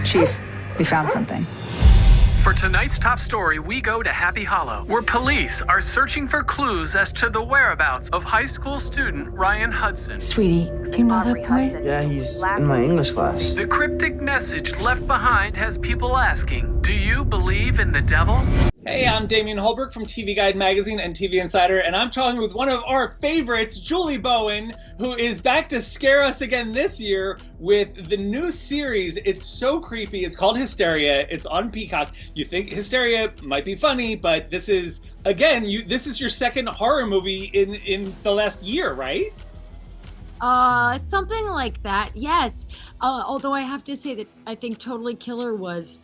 Chief, we found something. For tonight's top story, we go to Happy Hollow, where police are searching for clues as to the whereabouts of high school student Ryan Hudson. Sweetie, do you know that boy? Yeah, he's in my English class. The cryptic message left behind has people asking, do you believe in the devil? Hey, I'm Damian Holbrook from TV Guide Magazine and TV Insider, and I'm talking with one of our favorites, Julie Bowen, who is back to scare us again this year with the new series. It's so creepy. It's called Hysteria. It's on Peacock. You think Hysteria might be funny, but this is, again, this is your second horror movie in the last year, right? Something like that, yes. Although I have to say that I think Totally Killer was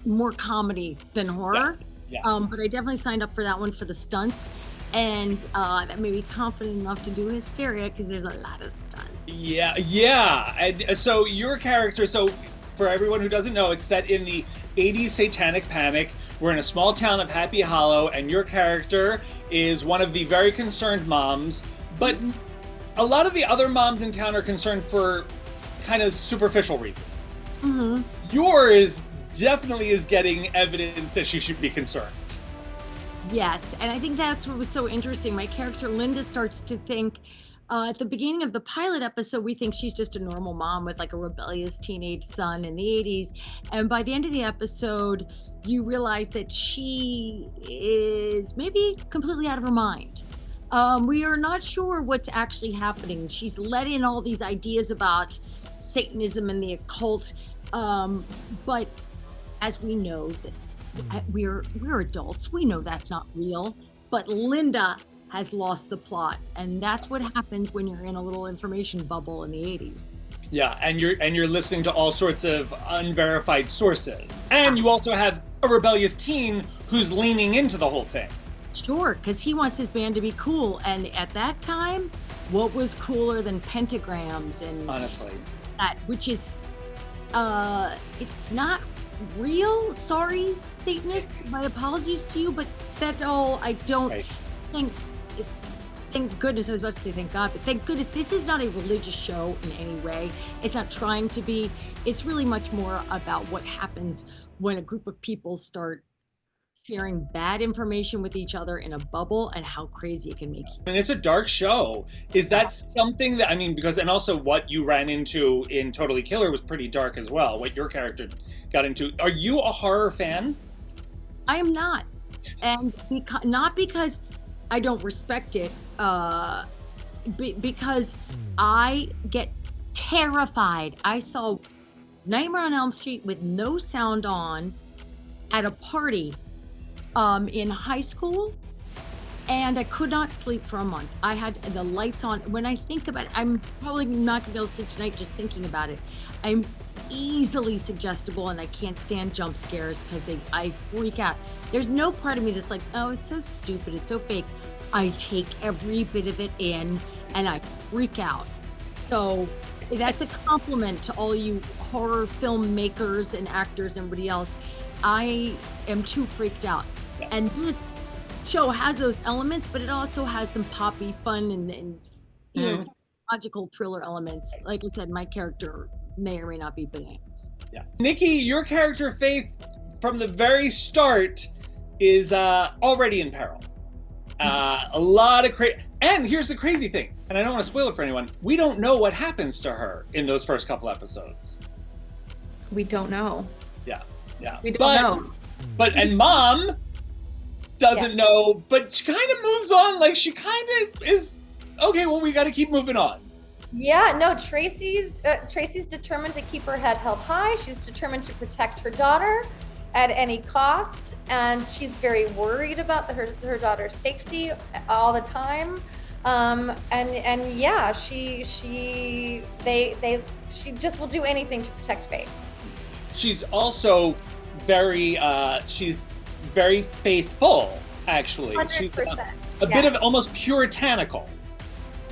more comedy than horror. Yeah. But I definitely signed up for that one for the stunts, and that made me confident enough to do Hysteria because there's a lot of stunts. Yeah. And so your character, for everyone who doesn't know, it's set in the 80s satanic panic. We're in a small town of Happy Hollow, and your character is one of the very concerned moms, but a lot of the other moms in town are concerned for kind of superficial reasons. Mm-hmm. Yours definitely is getting evidence that she should be concerned. Yes, and I think that's what was so interesting. My character Linda starts to think, at the beginning of the pilot episode, we think she's just a normal mom with like a rebellious teenage son in the 80s. And by the end of the episode, you realize that she is maybe completely out of her mind. We are not sure what's actually happening. She's let in all these ideas about Satanism and the occult, but as we know that we're adults, we know that's not real. But Linda has lost the plot, and that's what happens when you're in a little information bubble in the 80s. Yeah, and you're listening to all sorts of unverified sources, and you also have a rebellious teen who's leaning into the whole thing. Sure, because he wants his band to be cool, and at that time, what was cooler than pentagrams and honestly that, which is it's not real. Sorry, Satanists, my apologies to you, but that all I don't think. Thank goodness, I was about to say thank God, but thank goodness this is not a religious show in any way. It's not trying to be. It's really much more about what happens when a group of people start sharing bad information with each other in a bubble and how crazy it can make you. And it's a dark show. Is that something that, because, and also what you ran into in Totally Killer was pretty dark as well, what your character got into. Are you a horror fan? I am not. And not because I don't respect it, because I get terrified. I saw Nightmare on Elm Street with no sound on at a party in high school, and I could not sleep for a month. I had the lights on. When I think about it, I'm probably not gonna be able to sleep tonight just thinking about it. I'm easily suggestible, and I can't stand jump scares because I freak out. There's no part of me that's like, oh, it's so stupid, it's so fake. I take every bit of it in, and I freak out. So that's a compliment to all you horror filmmakers and actors and everybody else. I am too freaked out. And this show has those elements, but it also has some poppy fun and you know, logical thriller elements. Like I said, my character may or may not be bananas. Yeah. Nikki, your character Faith, from the very start, is already in peril. A lot of and here's the crazy thing, and I don't want to spoil it for anyone. We don't know what happens to her in those first couple episodes. We don't know. Yeah. We don't know. And Mom doesn't know, but she kind of moves on. Like, she kind of is, okay, well, we got to keep moving on. Yeah, no, Tracy's determined to keep her head held high. She's determined to protect her daughter at any cost, and she's very worried about her daughter's safety all the time. And yeah, she just will do anything to protect Faith. She's also very faithful, actually. 100%. She's a bit of almost puritanical.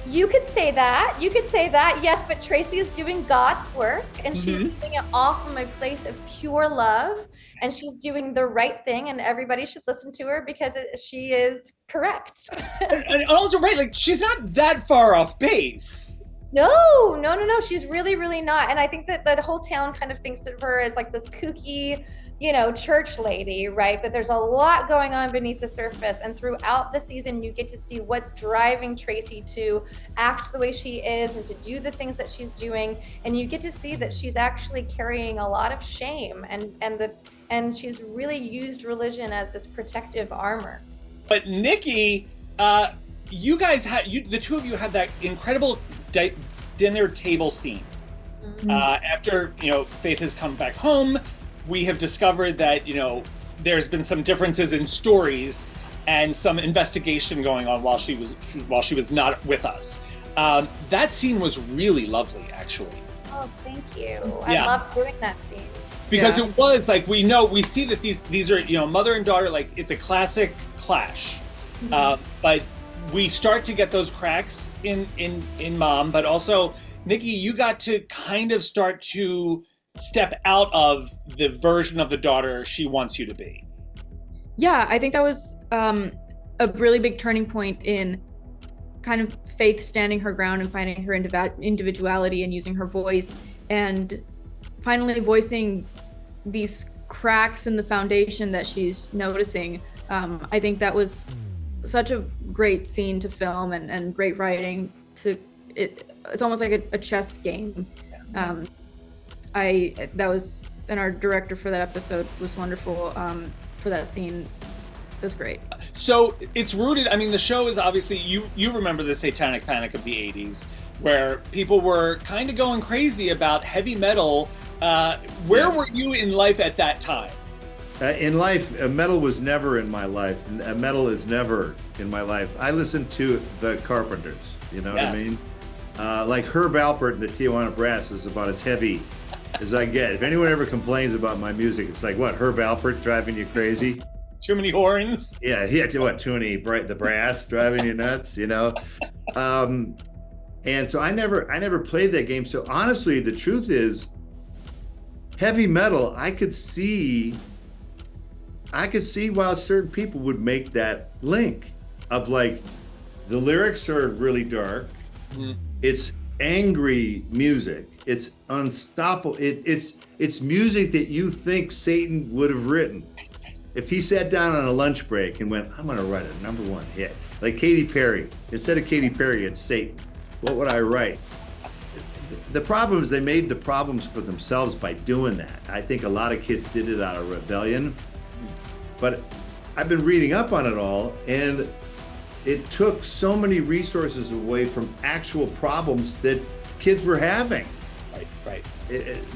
You could say that, yes, but Tracy is doing God's work, and she's doing it all from a place of pure love, and she's doing the right thing, and everybody should listen to her because she is correct. and also, right, like, she's not that far off base. No. She's really, really not. And I think that the whole town kind of thinks of her as like this kooky, church lady, right? But there's a lot going on beneath the surface. And throughout the season, you get to see what's driving Tracy to act the way she is and to do the things that she's doing. And you get to see that she's actually carrying a lot of shame and she's really used religion as this protective armor. But Nikki, you guys the two of you had that incredible dinner table scene. After Faith has come back home, we have discovered that there's been some differences in stories and some investigation going on while she was not with us. That scene was really lovely, actually. Oh, thank you. I love doing that scene. Because it was like we see that these are mother and daughter, like it's a classic clash. But we start to get those cracks in Mom, but also Nikki, you got to kind of start to step out of the version of the daughter she wants you to be. Yeah, I think that was a really big turning point in kind of Faith standing her ground and finding her individuality and using her voice and finally voicing these cracks in the foundation that she's noticing. I think that was such a great scene to film and great writing. It's almost like a chess game. And our director for that episode was wonderful for that scene. It was great. So it's rooted, the show is obviously, you remember the Satanic Panic of the 80s, where people were kind of going crazy about heavy metal. Where were you in life at that time? In life, metal was never in my life. Metal is never in my life. I listened to the Carpenters, you know what I mean? Like Herb Alpert and the Tijuana Brass is about as heavy as I get. If anyone ever complains about my music, it's like, what, Herb Alpert driving you crazy? Too many horns? Yeah, too many, the brass driving you nuts, And so I never played that game. So honestly, the truth is, heavy metal, I could see why certain people would make that link of like, the lyrics are really dark. It's angry music. It's unstoppable. It's music that you think Satan would have written. If he sat down on a lunch break and went, I'm gonna write a #1 hit, like Katy Perry, instead of Katy Perry, it's Satan. What would I write? The problem is they made the problems for themselves by doing that. I think a lot of kids did it out of rebellion. But I've been reading up on it all, and it took so many resources away from actual problems that kids were having. Right.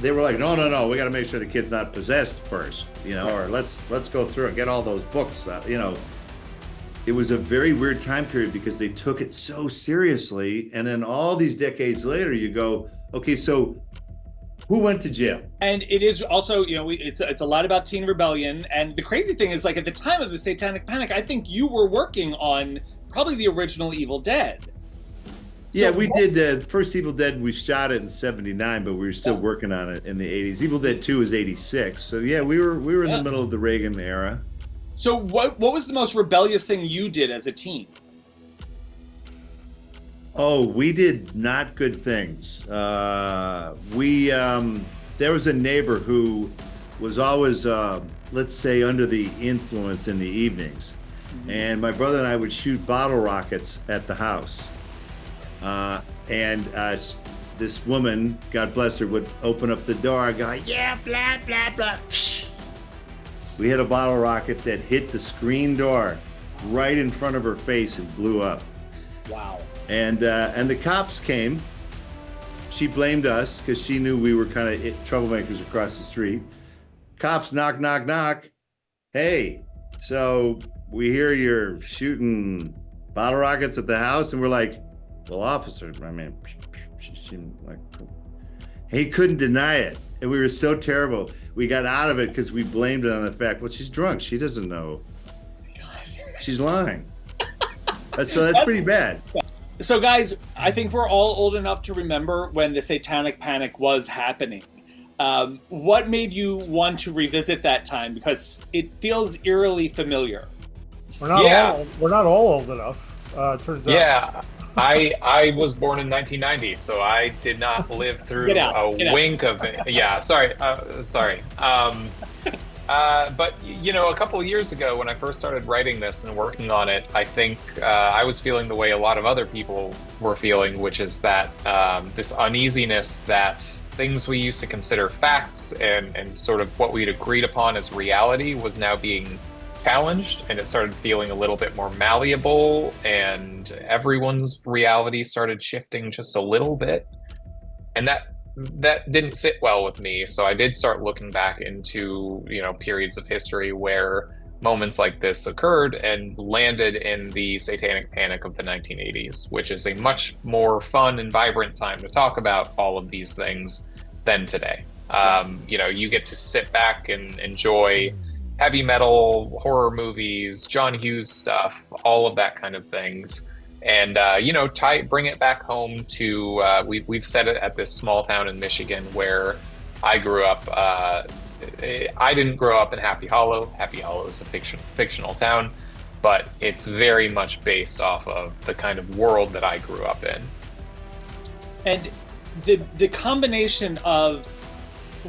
They were like, no, we got to make sure the kid's not possessed first, or let's go through and get all those books, It was a very weird time period because they took it so seriously, and then all these decades later, you go, okay, so who went to jail? And it is also, it's a lot about teen rebellion. And the crazy thing is, like, at the time of the Satanic Panic, I think you were working on probably the original Evil Dead. Yeah, we did the first Evil Dead. We shot it in '79, but we were still working on it in the '80s. Evil Dead 2 is '86. So yeah, we were in the middle of the Reagan era. So what was the most rebellious thing you did as a teen? Oh, we did not good things. There was a neighbor who was always, let's say, under the influence in the evenings. And my brother and I would shoot bottle rockets at the house. This woman, God bless her, would open up the door and go, yeah, blah, blah, blah. We had a bottle rocket that hit the screen door right in front of her face and blew up. Wow. And the cops came. She blamed us because she knew we were kind of troublemakers across the street. Cops knock, knock, knock. Hey, so we hear you're shooting bottle rockets at the house, and we're like, well, officer, he couldn't deny it. And we were so terrible. We got out of it because we blamed it on the fact, well, she's drunk. She doesn't know. She's lying. So that's pretty bad. So guys, I think we're all old enough to remember when the Satanic Panic was happening. What made you want to revisit that time? Because it feels eerily familiar. We're not all old enough, turns out. Yeah. I was born in 1990, so I did not live through Get out. wink of it. Yeah, sorry. But a couple of years ago, when I first started writing this and working on it, I think I was feeling the way a lot of other people were feeling, which is that this uneasiness that things we used to consider facts and sort of what we'd agreed upon as reality was now being challenged, and it started feeling a little bit more malleable, and everyone's reality started shifting just a little bit, and that didn't sit well with me. So I did start looking back into periods of history where moments like this occurred, and landed in the Satanic Panic of the 1980s, which is a much more fun and vibrant time to talk about all of these things than today. You get to sit back and enjoy heavy metal, horror movies, John Hughes stuff, all of that kind of things. And, bring it back home to, we've said it at this small town in Michigan where I grew up. I didn't grow up in Happy Hollow. Happy Hollow is a fictional town, but it's very much based off of the kind of world that I grew up in. And the combination of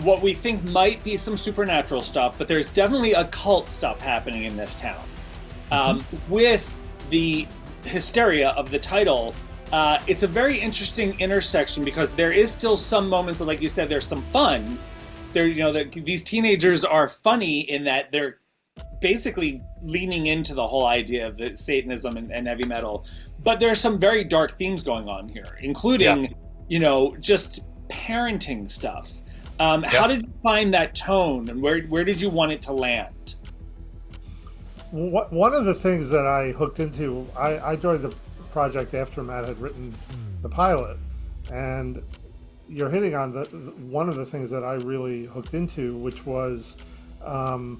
what we think might be some supernatural stuff, but there's definitely occult stuff happening in this town. With the hysteria of the title, it's a very interesting intersection, because there is still some moments of, like you said, there's some fun. These teenagers are funny in that they're basically leaning into the whole idea of the Satanism and heavy metal. But there's some very dark themes going on here, including, just parenting stuff. How did you find that tone, and where did you want it to land? One of the things that I hooked into, I joined the project after Matt had written the pilot, and you're hitting on one of the things that I really hooked into, which was the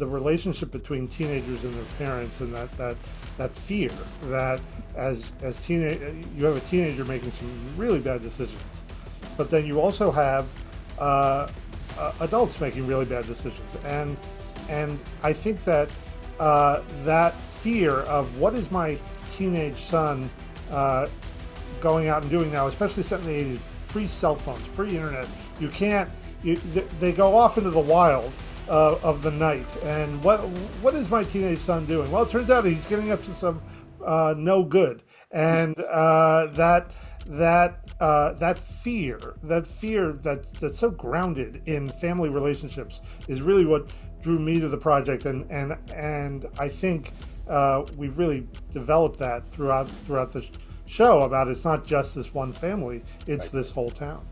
relationship between teenagers and their parents, and that fear that as you have a teenager making some really bad decisions, but then you also have adults making really bad decisions, and I think that that fear of what is my teenage son going out and doing now, especially set in the 80s, pre-cell phones, pre-internet, they go off into the wild of the night. And what is my teenage son doing? Well, it turns out he's getting up to some no good, and that fear that's so grounded in family relationships is really what drew me to the project, and I think we've really developed that throughout the show, about it's not just this one family, it's this whole town.